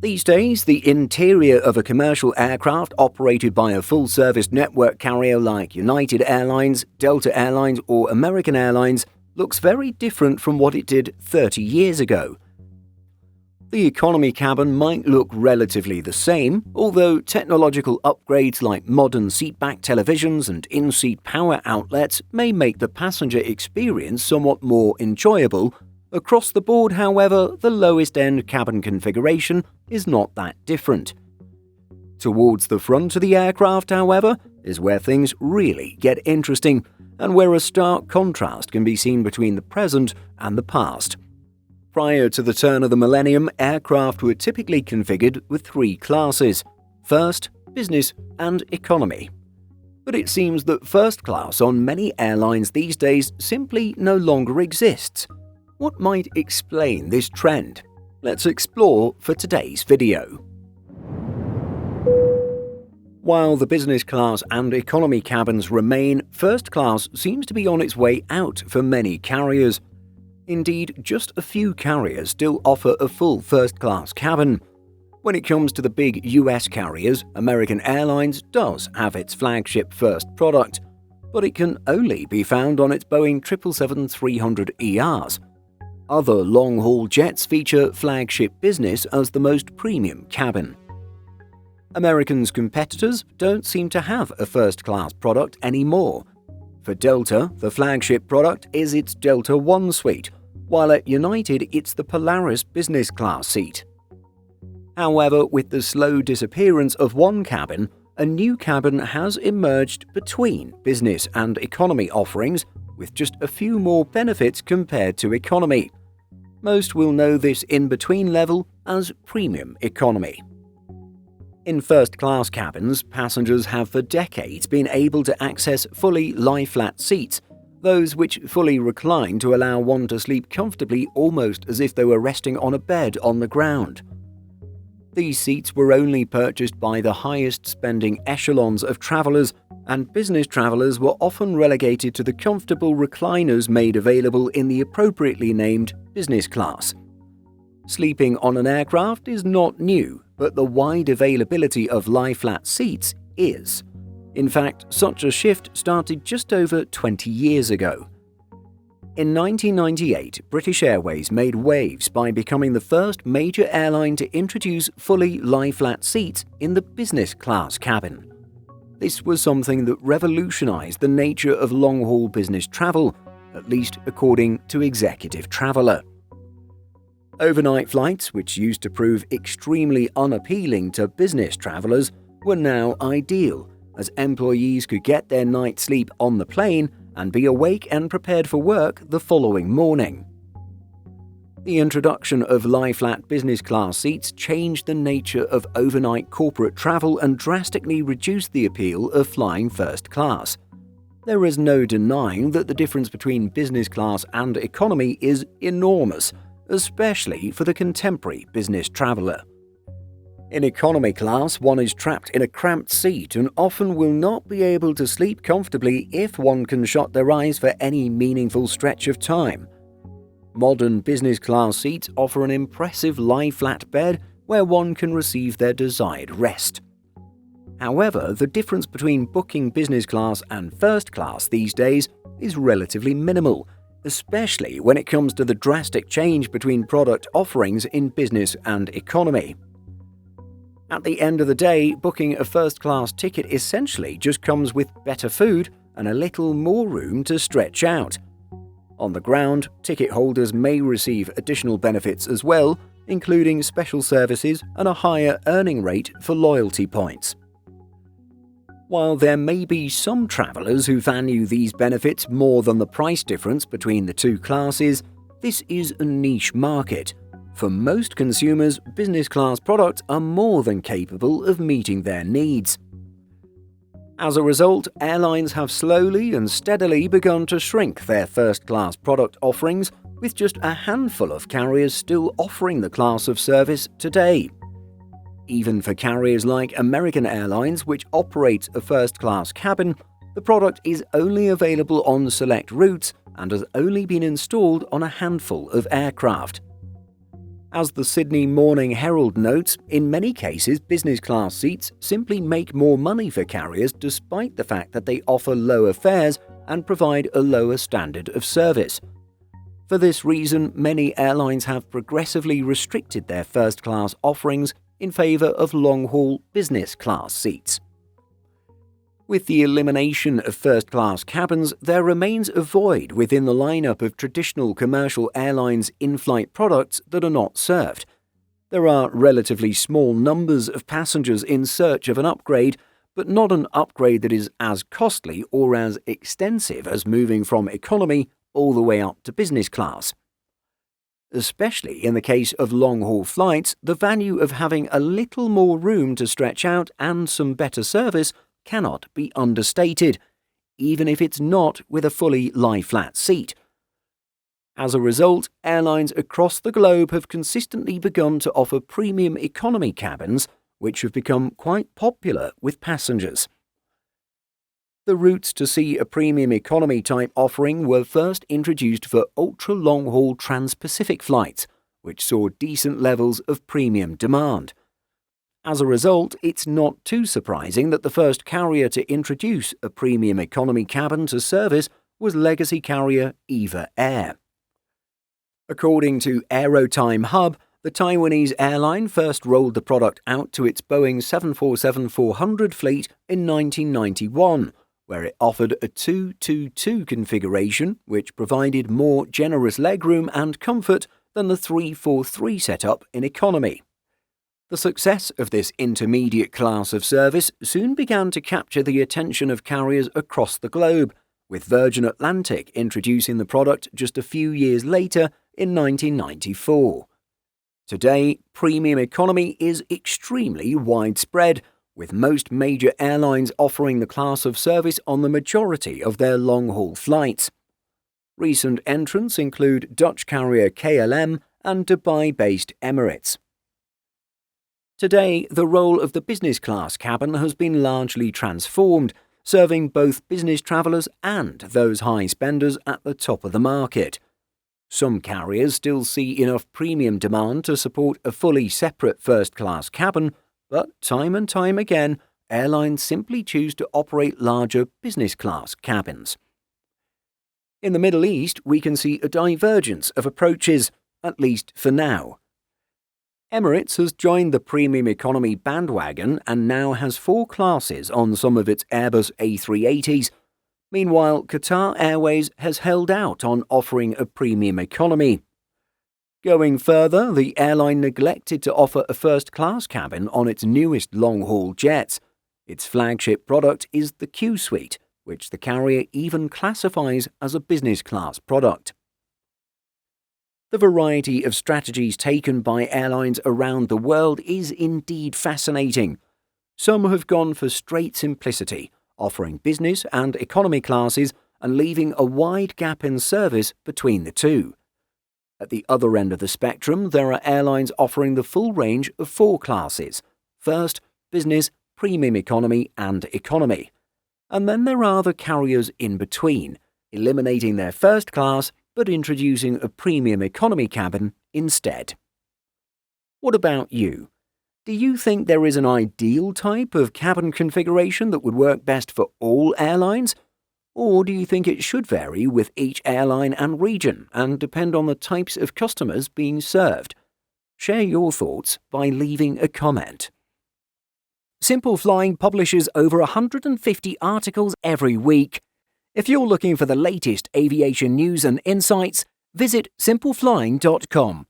These days, the interior of a commercial aircraft operated by a full-service network carrier like United Airlines, Delta Airlines or American Airlines looks very different from what it did 30 years ago. The economy cabin might look relatively the same, although technological upgrades like modern seatback televisions and in-seat power outlets may make the passenger experience somewhat more enjoyable. Across the board, however, the lowest-end cabin configuration is not that different. Towards the front of the aircraft, however, is where things really get interesting, and where a stark contrast can be seen between the present and the past. Prior to the turn of the millennium, aircraft were typically configured with three classes: first, business, and economy. But it seems that first class on many airlines these days simply no longer exists. What might explain this trend? Let's explore for today's video. While the business class and economy cabins remain, first class seems to be on its way out for many carriers. Indeed, just a few carriers still offer a full first-class cabin. When it comes to the big US carriers, American Airlines does have its flagship first product, but it can only be found on its Boeing 777-300ERs. Other long-haul jets feature flagship business as the most premium cabin. American's competitors don't seem to have a first-class product anymore. For Delta, the flagship product is its Delta One suite, while at United it's the Polaris business class seat. However, with the slow disappearance of one cabin, a new cabin has emerged between business and economy offerings, with just a few more benefits compared to economy. Most will know this in-between level as premium economy. In first-class cabins, passengers have for decades been able to access fully lie-flat seats, those which fully recline to allow one to sleep comfortably almost as if they were resting on a bed on the ground. These seats were only purchased by the highest-spending echelons of travelers, and business travelers were often relegated to the comfortable recliners made available in the appropriately named business class. Sleeping on an aircraft is not new, but the wide availability of lie-flat seats is. In fact, such a shift started just over 20 years ago. In 1998, British Airways made waves by becoming the first major airline to introduce fully lie-flat seats in the business class cabin. This was something that revolutionized the nature of long-haul business travel, at least according to Executive Traveler. Overnight flights, which used to prove extremely unappealing to business travelers, were now ideal, as employees could get their night's sleep on the plane and be awake and prepared for work the following morning. The introduction of lie-flat business class seats changed the nature of overnight corporate travel and drastically reduced the appeal of flying first class. There is no denying that the difference between business class and economy is enormous, especially for the contemporary business traveler. In economy class, one is trapped in a cramped seat and often will not be able to sleep comfortably if one can shut their eyes for any meaningful stretch of time. Modern business class seats offer an impressive lie-flat bed where one can receive their desired rest. However, the difference between booking business class and first class these days is relatively minimal, especially when it comes to the drastic change between product offerings in business and economy. At the end of the day, booking a first-class ticket essentially just comes with better food and a little more room to stretch out. On the ground, ticket holders may receive additional benefits as well, including special services and a higher earning rate for loyalty points. While there may be some travelers who value these benefits more than the price difference between the two classes, this is a niche market. For most consumers, business class products are more than capable of meeting their needs. As a result, airlines have slowly and steadily begun to shrink their first-class product offerings, with just a handful of carriers still offering the class of service today. Even for carriers like American Airlines, which operates a first-class cabin, the product is only available on select routes and has only been installed on a handful of aircraft. As the Sydney Morning Herald notes, in many cases business class seats simply make more money for carriers despite the fact that they offer lower fares and provide a lower standard of service. For this reason, many airlines have progressively restricted their first-class offerings in favour of long-haul business class seats. With the elimination of first-class cabins, there remains a void within the lineup of traditional commercial airlines' in-flight products that are not served. There are relatively small numbers of passengers in search of an upgrade, but not an upgrade that is as costly or as extensive as moving from economy all the way up to business class. Especially in the case of long-haul flights, the value of having a little more room to stretch out and some better service cannot be understated, even if it's not with a fully lie-flat seat. As a result, airlines across the globe have consistently begun to offer premium economy cabins, which have become quite popular with passengers. The routes to see a premium economy type offering were first introduced for ultra-long-haul trans-Pacific flights, which saw decent levels of premium demand. As a result, it's not too surprising that the first carrier to introduce a premium economy cabin to service was legacy carrier EVA Air. According to Aerotime Hub, the Taiwanese airline first rolled the product out to its Boeing 747-400 fleet in 1991, where it offered a 222 configuration which provided more generous legroom and comfort than the 343 setup in economy. The success of this intermediate class of service soon began to capture the attention of carriers across the globe, with Virgin Atlantic introducing the product just a few years later in 1994. Today, premium economy is extremely widespread, with most major airlines offering the class of service on the majority of their long-haul flights. Recent entrants include Dutch carrier KLM and Dubai-based Emirates. Today, the role of the business class cabin has been largely transformed, serving both business travellers and those high spenders at the top of the market. Some carriers still see enough premium demand to support a fully separate first-class cabin, but time and time again, airlines simply choose to operate larger business class cabins. In the Middle East, we can see a divergence of approaches, at least for now. Emirates has joined the premium economy bandwagon and now has 4 classes on some of its Airbus A380s. Meanwhile, Qatar Airways has held out on offering a premium economy. Going further, the airline neglected to offer a first-class cabin on its newest long-haul jets. Its flagship product is the Q Suite, which the carrier even classifies as a business-class product. The variety of strategies taken by airlines around the world is indeed fascinating. Some have gone for straight simplicity, offering business and economy classes and leaving a wide gap in service between the two. At the other end of the spectrum, there are airlines offering the full range of 4 classes: first, business, premium economy, and economy. And then there are the carriers in between, eliminating their first class but introducing a premium economy cabin instead. What about you? Do you think there is an ideal type of cabin configuration that would work best for all airlines? Or do you think it should vary with each airline and region and depend on the types of customers being served? Share your thoughts by leaving a comment. Simple Flying publishes over 150 articles every week. If you're looking for the latest aviation news and insights, visit simpleflying.com.